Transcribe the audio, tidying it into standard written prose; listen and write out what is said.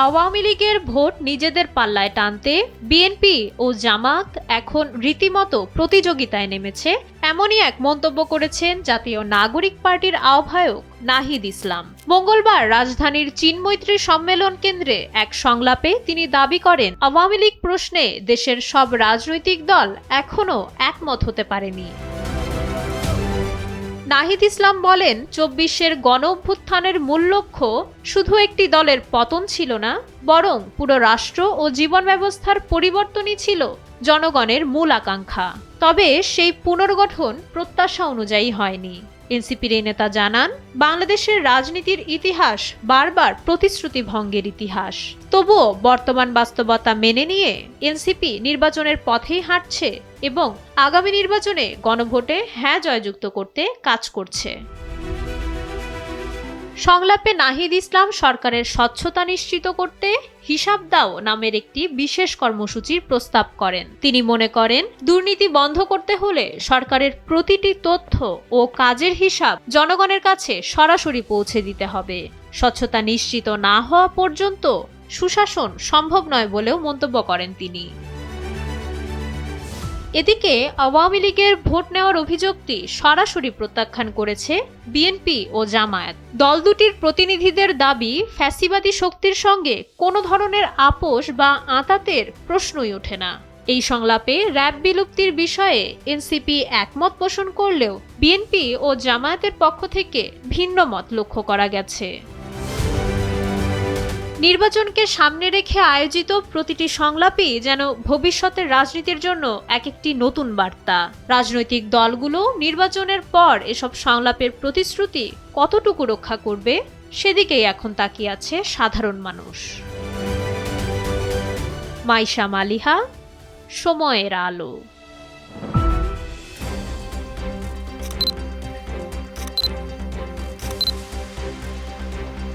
আওয়ামী লীগের ভোট নিজেদের পাল্লায় টানতে বিএনপি ও জামাত এখন রীতিমতো প্রতিযোগিতায় নেমেছে, এমনই এক মন্তব্য করেছেন জাতীয় নাগরিক পার্টির আহ্বায়ক নাহিদ ইসলাম। মঙ্গলবার রাজধানীর চীনমৈত্রী সম্মেলন কেন্দ্রে এক সংলাপে তিনি দাবি করেন, আওয়ামী লীগ প্রশ্নে দেশের সব রাজনৈতিক দল এখনও একমত হতে পারেনি। নাহিদ ইসলাম বলেন, ২৪-এর গণঅভ্যুত্থানের মূল লক্ষ্য শুধু একটি দলের পতন ছিল না, বরং পুরো রাষ্ট্র ও জীবন ব্যবস্থার পরিবর্তনই ছিল জনগণের মূল আকাঙ্ক্ষা। তবে সেই পুনর্গঠন প্রত্যাশা অনুযায়ী হয়নি। এনসিপির এই নেতা জানান, বাংলাদেশের রাজনীতির ইতিহাস বারবার প্রতিশ্রুতি ভঙ্গের ইতিহাস। তবুও বর্তমান বাস্তবতা মেনে নিয়ে এনসিপি নির্বাচনের পথেই হাঁটছে এবং আগামী নির্বাচনে গণভোটে হ্যাঁ জয়যুক্ত করতে কাজ করছে। সংলাপে নাহিদ ইসলাম সরকারের স্বচ্ছতা নিশ্চিত করতে হিসাব দাও নামের একটি বিশেষ কর্মসূচির প্রস্তাব করেন। তিনি মনে করেন, দুর্নীতি বন্ধ করতে হলে সরকারের প্রতিটি তথ্য ও কাজের হিসাব জনগণের কাছে সরাসরি পৌঁছে দিতে হবে। স্বচ্ছতা নিশ্চিত না হওয়া পর্যন্ত সুশাসন সম্ভব নয় বলেও মন্তব্য করেন তিনি। এদিকে আওয়ামী লীগের ভোট নেওয়ার অভিযোগটি সরাসরি প্রত্যাখ্যান করেছে বিএনপি ও জামায়াত। দল দুটির প্রতিনিধিদের দাবি, ফ্যাসিবাদী শক্তির সঙ্গে কোনো ধরনের আপোষ বা আঁতাতের প্রশ্নই ওঠে না। এই সংলাপে র‍্যাব বিলুপ্তির বিষয়ে এনসিপি একমত পোষণ করলেও বিএনপি ও জামায়াতের পক্ষ থেকে ভিন্ন মত লক্ষ্য করা গেছে। নির্বাচনকে সামনে রেখে আয়োজিত প্রতিটি সংলাপই যেন ভবিষ্যতের রাজনীতির জন্য একটি নতুন বার্তা। রাজনৈতিক দলগুলো নির্বাচনের পর এসব সংলাপের প্রতিশ্রুতি কতটুকু রক্ষা করবে, সেদিকেই এখন তাকিয়ে আছে সাধারণ মানুষ। মাইশা মালিহা, সময়ের আলো।